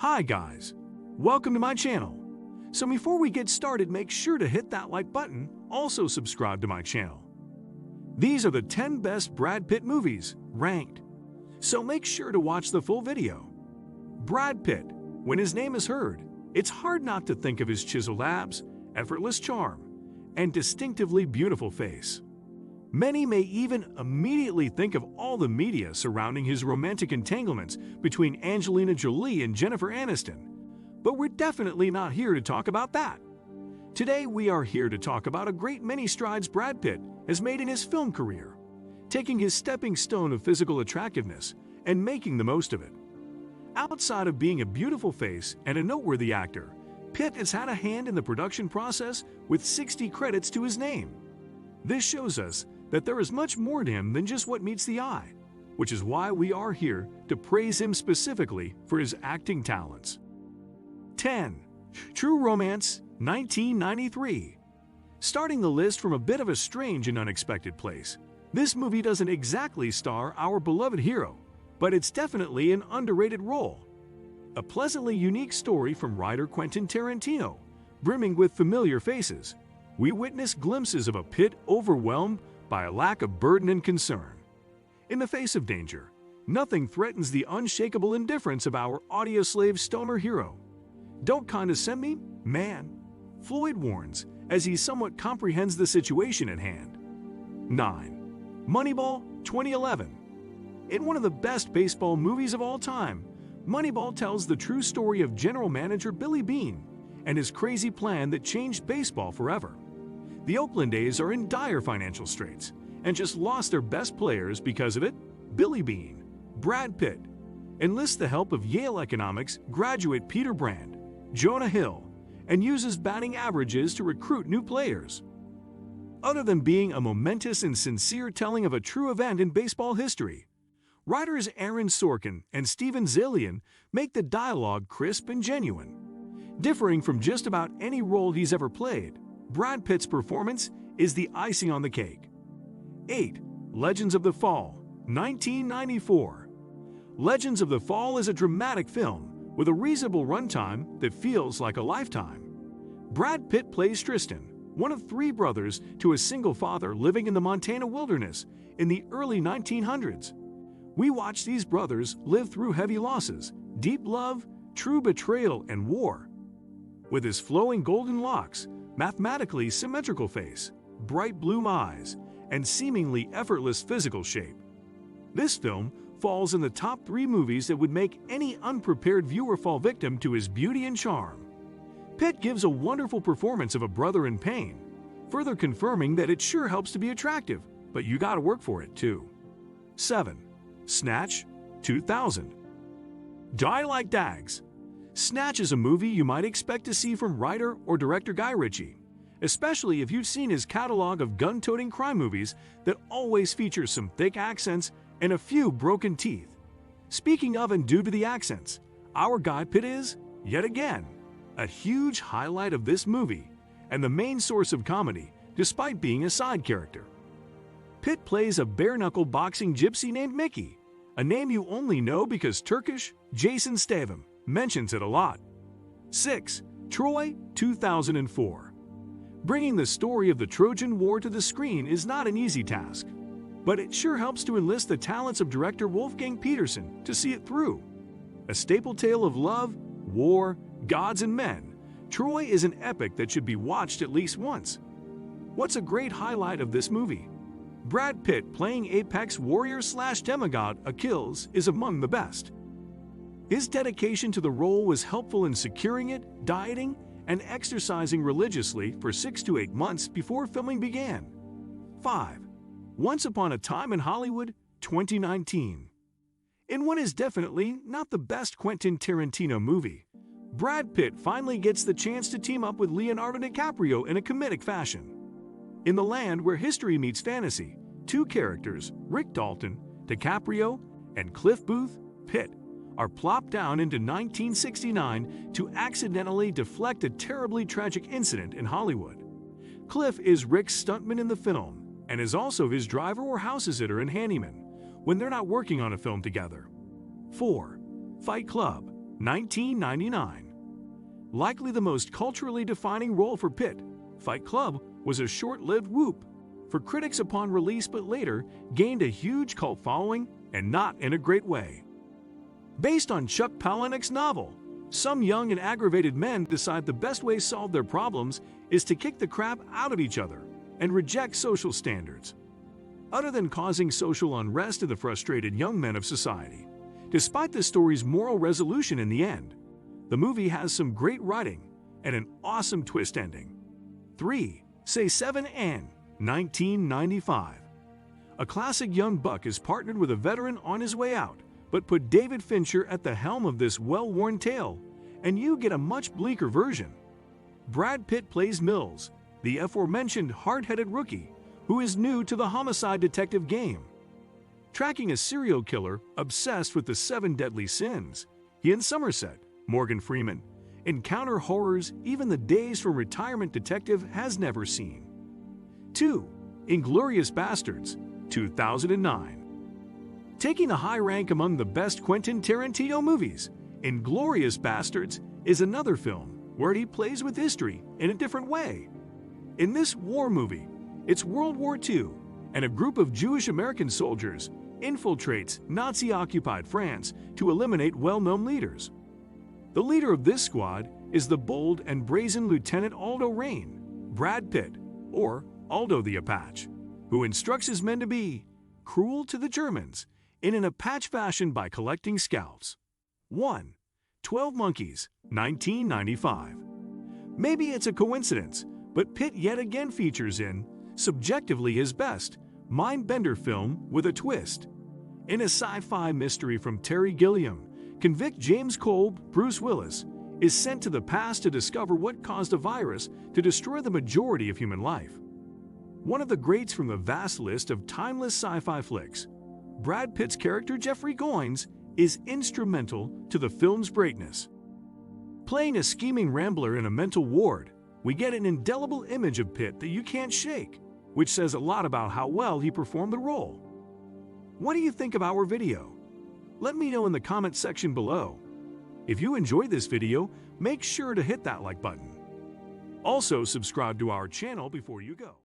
Hi guys, welcome to my channel. So before we get started, make sure to hit that like button, also subscribe to my channel. These are the 10 best Brad Pitt movies, ranked. So make sure to watch the full video. Brad Pitt, when his name is heard, it's hard not to think of his chiseled abs, effortless charm, and distinctively beautiful face. Many may even immediately think of all the media surrounding his romantic entanglements between Angelina Jolie and Jennifer Aniston. But we're definitely not here to talk about that. Today we are here to talk about a great many strides Brad Pitt has made in his film career, taking his stepping stone of physical attractiveness and making the most of it. Outside of being a beautiful face and a noteworthy actor, Pitt has had a hand in the production process with 60 credits to his name. This shows us that there is much more to him than just what meets the eye, which is why we are here to praise him specifically for his acting talents. 10. True Romance, 1993. Starting the list from a bit of a strange and unexpected place, this movie doesn't exactly star our beloved hero, but it's definitely an underrated role. A pleasantly unique story from writer Quentin Tarantino, brimming with familiar faces. We witness glimpses of a Pitt overwhelmed by a lack of burden and concern. In the face of danger, nothing threatens the unshakable indifference of our Audioslave stoner hero. "Don't condescend me, man," Floyd warns as he somewhat comprehends the situation at hand. 9. Moneyball, 2011. In one of the best baseball movies of all time, Moneyball tells the true story of general manager Billy Beane and his crazy plan that changed baseball forever. The Oakland A's are in dire financial straits and just lost their best players because of it. Billy Beane, Brad Pitt, enlists the help of Yale economics graduate Peter Brand, Jonah Hill, and uses batting averages to recruit new players. Other than being a momentous and sincere telling of a true event in baseball history, writers Aaron Sorkin and Steven Zalian make the dialogue crisp and genuine. Differing from just about any role he's ever played, Brad Pitt's performance is the icing on the cake. 8. Legends of the Fall, 1994. Legends of the Fall is a dramatic film with a reasonable runtime that feels like a lifetime. Brad Pitt plays Tristan, one of 3 brothers to a single father living in the Montana wilderness in the early 1900s. We watch these brothers live through heavy losses, deep love, true betrayal, and war. With his flowing golden locks, mathematically symmetrical face, bright blue eyes, and seemingly effortless physical shape, this film falls in the top 3 movies that would make any unprepared viewer fall victim to his beauty and charm. Pitt gives a wonderful performance of a brother in pain, further confirming that it sure helps to be attractive, but you gotta work for it too. 7. Snatch, 2000. Die like dags. Snatch is a movie you might expect to see from writer or director Guy Ritchie, especially if you've seen his catalog of gun-toting crime movies that always features some thick accents and a few broken teeth. Speaking of and due to the accents, our Guy Pitt is, yet again, a huge highlight of this movie and the main source of comedy despite being a side character. Pitt plays a bare-knuckle boxing gypsy named Mickey, a name you only know because Turkish Jason Statham mentions it a lot. 6. Troy, 2004. Bringing the story of the Trojan War to the screen is not an easy task, but it sure helps to enlist the talents of director Wolfgang Petersen to see it through. A staple tale of love, war, gods, and men, Troy is an epic that should be watched at least once. What's a great highlight of this movie? Brad Pitt playing apex warrior/demigod Achilles is among the best. His dedication to the role was helpful in securing it, dieting, and exercising religiously for 6 to 8 months before filming began. 5. Once Upon a Time in Hollywood, 2019. In what is definitely not the best Quentin Tarantino movie, Brad Pitt finally gets the chance to team up with Leonardo DiCaprio in a comedic fashion. In the land where history meets fantasy, 2 characters, Rick Dalton, DiCaprio, and Cliff Booth, Pitt, are plopped down into 1969 to accidentally deflect a terribly tragic incident in Hollywood. Cliff is Rick's stuntman in the film and is also his driver or house sitter and handyman when they're not working on a film together. 4. Fight Club, 1999. Likely the most culturally defining role for Pitt, Fight Club was a short-lived whoop for critics upon release, but later gained a huge cult following, and not in a great way. Based on Chuck Palahniuk's novel, some young and aggravated men decide the best way to solve their problems is to kick the crap out of each other and reject social standards. Other than causing social unrest to the frustrated young men of society, despite the story's moral resolution in the end, the movie has some great writing and an awesome twist ending. 3. Say 7 and 1995. A classic young buck is partnered with a veteran on his way out, but put David Fincher at the helm of this well-worn tale, and you get a much bleaker version. Brad Pitt plays Mills, the aforementioned hard-headed rookie who is new to the homicide detective game. Tracking a serial killer obsessed with the 7 deadly sins, he and Somerset, Morgan Freeman, encounter horrors even the days from retirement detective has never seen. 2. Inglourious Basterds, 2009. Taking a high rank among the best Quentin Tarantino movies, Inglourious Basterds is another film where he plays with history in a different way. In this war movie, it's World War II, and a group of Jewish American soldiers infiltrates Nazi-occupied France to eliminate well-known leaders. The leader of this squad is the bold and brazen Lieutenant Aldo Raine, Brad Pitt, or Aldo the Apache, who instructs his men to be cruel to the Germans in an Apache fashion by collecting scalps. 1. 12 Monkeys, 1995. Maybe it's a coincidence, but Pitt yet again features in, subjectively his best, mind-bender film with a twist. In a sci-fi mystery from Terry Gilliam, convict James Kolb, Bruce Willis, is sent to the past to discover what caused a virus to destroy the majority of human life. One of the greats from the vast list of timeless sci-fi flicks, Brad Pitt's character Jeffrey Goins is instrumental to the film's greatness. Playing a scheming rambler in a mental ward, we get an indelible image of Pitt that you can't shake, which says a lot about how well he performed the role. What do you think of our video? Let me know in the comment section below. If you enjoyed this video, make sure to hit that like button. Also, subscribe to our channel before you go.